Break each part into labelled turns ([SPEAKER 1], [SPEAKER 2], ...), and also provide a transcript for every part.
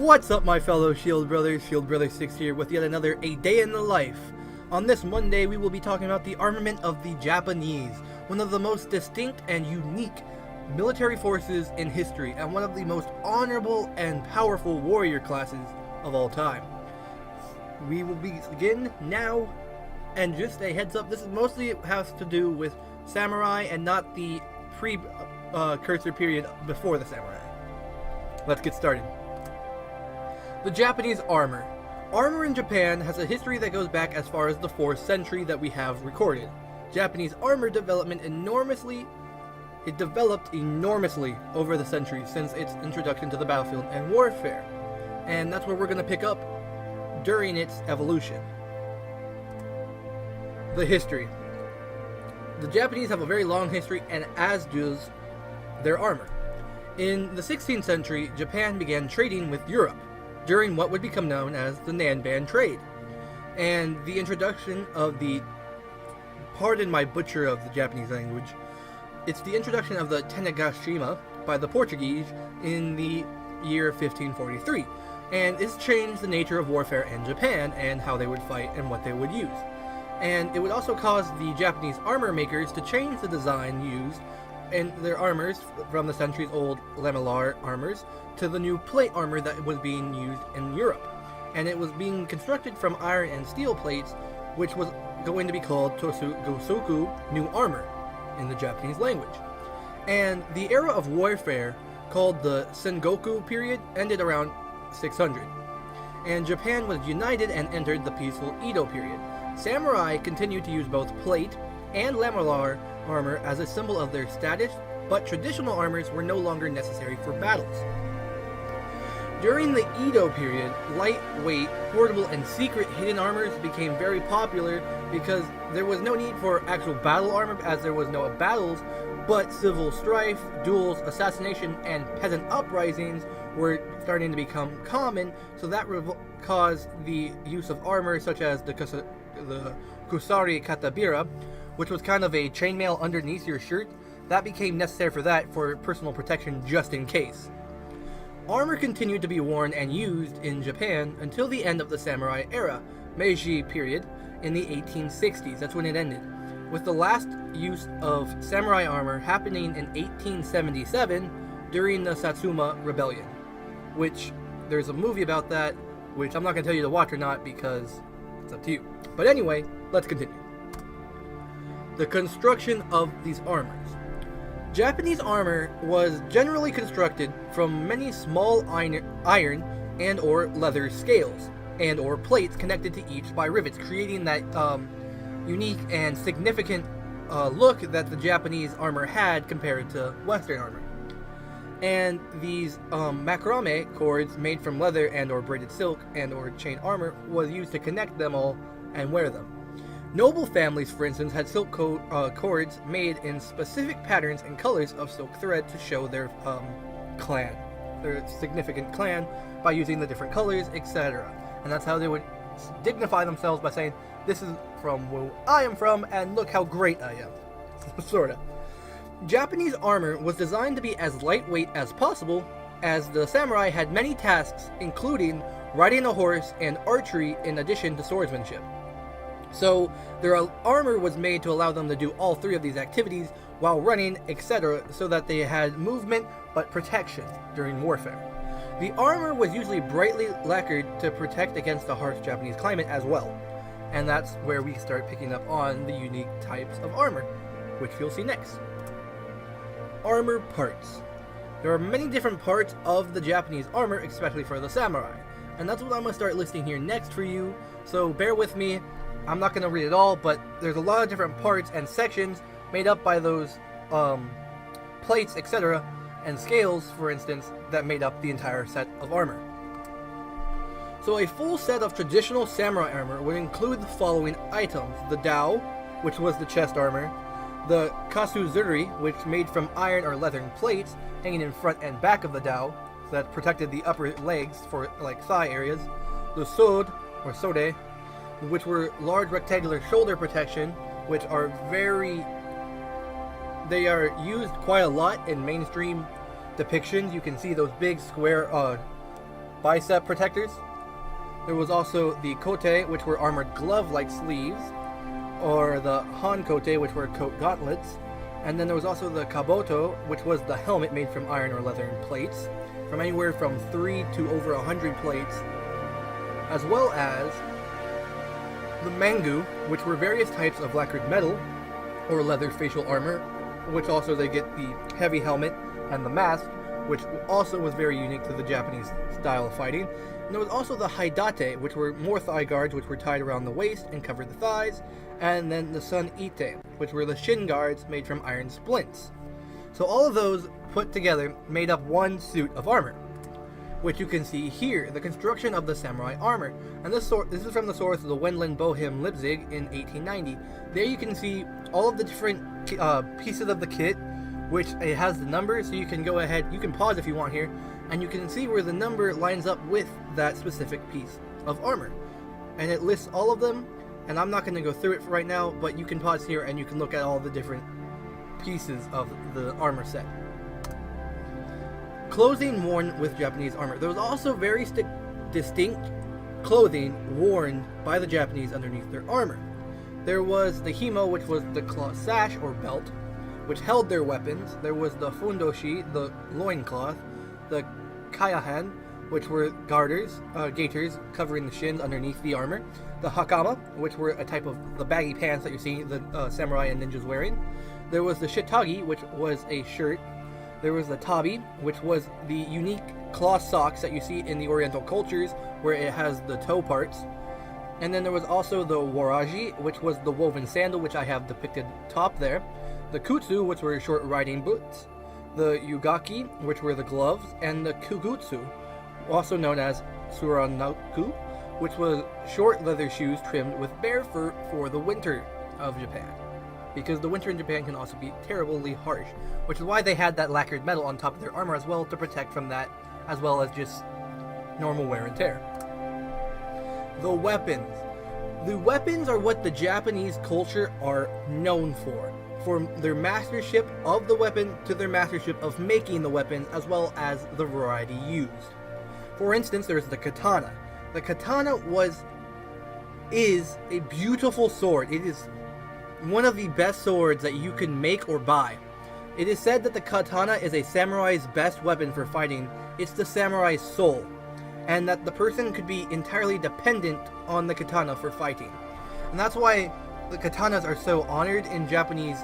[SPEAKER 1] What's up, my fellow Shield Brothers? Shield Brother 6 here with yet another A Day in the Life. On this Monday, we will be talking about the armament of the Japanese, one of the most distinct and unique military forces in history, and one of the most honorable and powerful warrior classes of all time. We will begin now, and just a heads up, this mostly has to do with samurai and not the precursor period before the samurai. Let's get started. The Japanese armor. Armor in Japan has a history that goes back as far as the 4th century that we have recorded. Japanese armor developed enormously over the centuries since its introduction to the battlefield and warfare. And that's where we're going to pick up during its evolution. The history. The Japanese have a very long history, and as does their armor. In the 16th century, Japan began trading with Europe during what would become known as the Nanban trade. And the introduction of the, pardon my butcher of the Japanese language, it's the introduction of the Tanegashima by the Portuguese in the year 1543. And this changed the nature of warfare in Japan and how they would fight and what they would use. And it would also cause the Japanese armor makers to change the design used in their armors from the centuries-old lamellar armors to the new plate armor that was being used in Europe. And it was being constructed from iron and steel plates, which was going to be called Gosoku New Armor in the Japanese language. And the era of warfare, called the Sengoku period, ended around 600. And Japan was united and entered the peaceful Edo period. Samurai continued to use both plate and lamellar armor as a symbol of their status, but traditional armors were no longer necessary for battles. During the Edo period, lightweight, portable, and secret hidden armors became very popular because there was no need for actual battle armor, as there was no battles, but civil strife, duels, assassination, and peasant uprisings were starting to become common, so that caused the use of armor such as the Kusari Katabira, which was kind of a chainmail underneath your shirt. That became necessary for personal protection just in case. Armor continued to be worn and used in Japan until the end of the samurai era, Meiji period, in the 1860s. That's when it ended, with the last use of samurai armor happening in 1877 during the Satsuma Rebellion, which there's a movie about that, which I'm not going to tell you to watch or not because it's up to you. But anyway, let's continue. The construction of these armors. Japanese armor was generally constructed from many small iron and or leather scales and or plates connected to each by rivets, creating that unique and significant look that the Japanese armor had compared to Western armor. And these macrame cords made from leather and or braided silk and or chain armor was used to connect them all and wear them. Noble families, for instance, had silk cords made in specific patterns and colors of silk thread to show their clan, their significant clan, by using the different colors, etc. And that's how they would dignify themselves, by saying, this is from where I am from, and look how great I am. Sorta. Japanese armor was designed to be as lightweight as possible, as the samurai had many tasks, including riding a horse and archery in addition to swordsmanship. So their armor was made to allow them to do all three of these activities while running, etc., so that they had movement but protection during warfare. The armor was usually brightly lacquered to protect against the harsh Japanese climate as well. And that's where we start picking up on the unique types of armor, which you'll see next. Armor parts. There are many different parts of the Japanese armor, especially for the samurai. And that's what I'm going to start listing here next for you, so bear with me. I'm not going to read it all, but there's a lot of different parts and sections made up by those plates, etc., and scales, for instance, that made up the entire set of armor. So a full set of traditional samurai armor would include the following items: the dao, which was the chest armor, the kasuzuri, which made from iron or leathern plates hanging in front and back of the dao, that protected the upper legs for like thigh areas, the sode, or sode, which were large rectangular shoulder protection, which are they are used quite a lot in mainstream depictions. You can see those big square bicep protectors. There was also the kote, which were armored glove-like sleeves, or the hankote, which were coat gauntlets. And then there was also the kabuto, which was the helmet made from iron or leather and plates, from anywhere from 3 to over 100 plates, as well as the mangu, which were various types of lacquered metal or leather facial armor, which also they get the heavy helmet and the mask, which also was very unique to the Japanese style of fighting. And there was also the haidate, which were more thigh guards, which were tied around the waist and covered the thighs, and then the sun ite, which were the shin guards made from iron splints. So all of those put together made up one suit of armor, which you can see here, the construction of the samurai armor. And this is from the source of the Wendland Bohem Leipzig in 1890. There you can see all of the different pieces of the kit, which it has the number, so you can go ahead, you can pause if you want here, and you can see where the number lines up with that specific piece of armor. And it lists all of them, and I'm not going to go through it for right now, but you can pause here and you can look at all the different pieces of the armor set. Clothing worn with Japanese armor. There was also very distinct clothing worn by the Japanese underneath their armor. There was the himo, which was the cloth sash or belt, which held their weapons. There was the fundoshi, the loincloth, the kayahan, which were gaiters covering the shins underneath the armor, the hakama, which were a type of the baggy pants that you see the samurai and ninjas wearing. There was the shitagi, which was a shirt. There was the tabi, which was the unique cloth socks that you see in the Oriental cultures, where it has the toe parts. And then there was also the waraji, which was the woven sandal, which I have depicted top there. The kutsu, which were short riding boots. The yugaki, which were the gloves. And the kugutsu, also known as suranaku, which was short leather shoes trimmed with bear fur for the winter of Japan. Because the winter in Japan can also be terribly harsh, which is why they had that lacquered metal on top of their armor as well, to protect from that, as well as just normal wear and tear. The weapons. The weapons are what the Japanese culture are known for. From their mastership of the weapon to their mastership of making the weapons, as well as the variety used. For instance, there's the katana. The katana is a beautiful sword. It is one of the best swords that you can make or buy. It is said that the katana is a samurai's best weapon for fighting. It's the samurai's soul, and that the person could be entirely dependent on the katana for fighting. And that's why the katanas are so honored in Japanese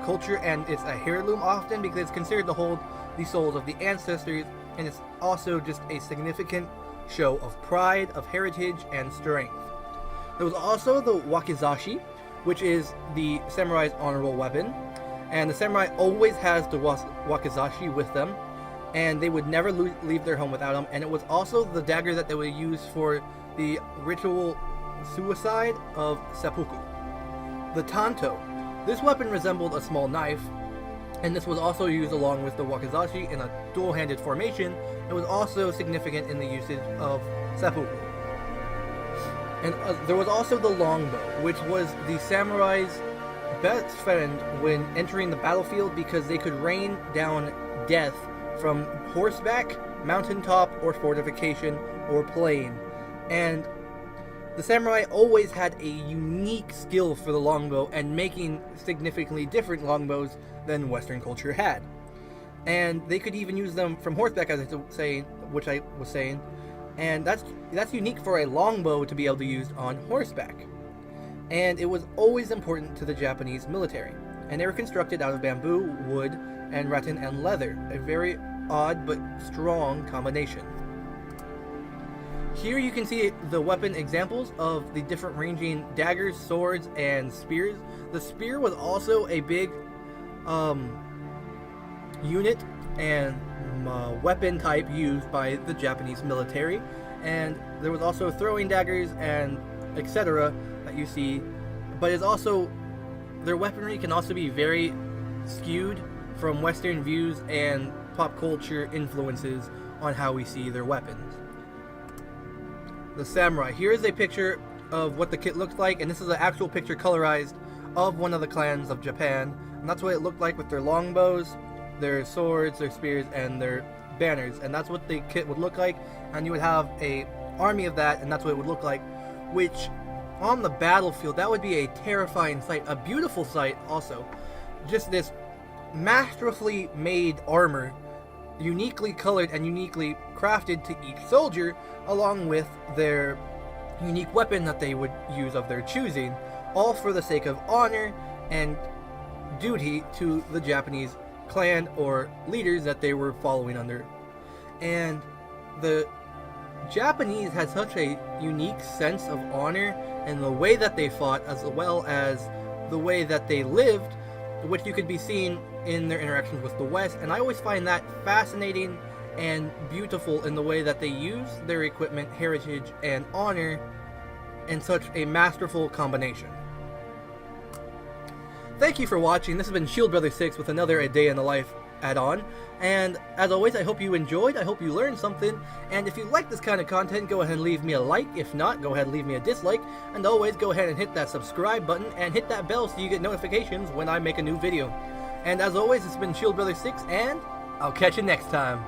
[SPEAKER 1] culture, and it's a heirloom often because it's considered to hold the souls of the ancestors, and it's also just a significant show of pride, of heritage, and strength. There was also the wakizashi, which is the samurai's honorable weapon, and the samurai always has the wakizashi with them, and they would never leave their home without them. And it was also the dagger that they would use for the ritual suicide of seppuku. The tanto. This weapon resembled a small knife, and this was also used along with the wakizashi in a dual-handed formation. It was also significant in the usage of seppuku. And there was also the longbow, which was the samurai's best friend when entering the battlefield, because they could rain down death from horseback, mountaintop, or fortification, or plain. And the samurai always had a unique skill for the longbow, and making significantly different longbows than Western culture had. And they could even use them from horseback, as I was saying, and that's unique for a longbow to be able to use on horseback. And it was always important to the Japanese military. And they were constructed out of bamboo, wood, and rattan and leather, a very odd but strong combination. Here you can see the weapon examples of the different ranging daggers, swords, and spears. The spear was also a big unit and weapon type used by the Japanese military, and there was also throwing daggers and etc. that you see, but it's also, their weaponry can also be very skewed from Western views and pop culture influences on how we see their weapons. The samurai. Here is a picture of what the kit looks like, and this is an actual picture colorized of one of the clans of Japan, and that's what it looked like with their longbows, their swords, their spears, and their banners, and that's what the kit would look like, and you would have a army of that, and that's what it would look like, which on the battlefield, that would be a terrifying sight, a beautiful sight also. Just this masterfully made armor, uniquely colored and uniquely crafted to each soldier, along with their unique weapon that they would use of their choosing, all for the sake of honor and duty to the Japanese clan or leaders that they were following under. And the Japanese had such a unique sense of honor in the way that they fought, as well as the way that they lived, which you could be seen in their interactions with the West. And I always find that fascinating and beautiful in the way that they use their equipment, heritage, and honor in such a masterful combination. Thank you for watching. This has been Shield Brother 6 with another A Day in the Life add-on. And as always, I hope you enjoyed, I hope you learned something, and if you like this kind of content, go ahead and leave me a like. If not, go ahead and leave me a dislike, and always go ahead and hit that subscribe button and hit that bell so you get notifications when I make a new video. And as always, it's been Shield Brother 6, and I'll catch you next time.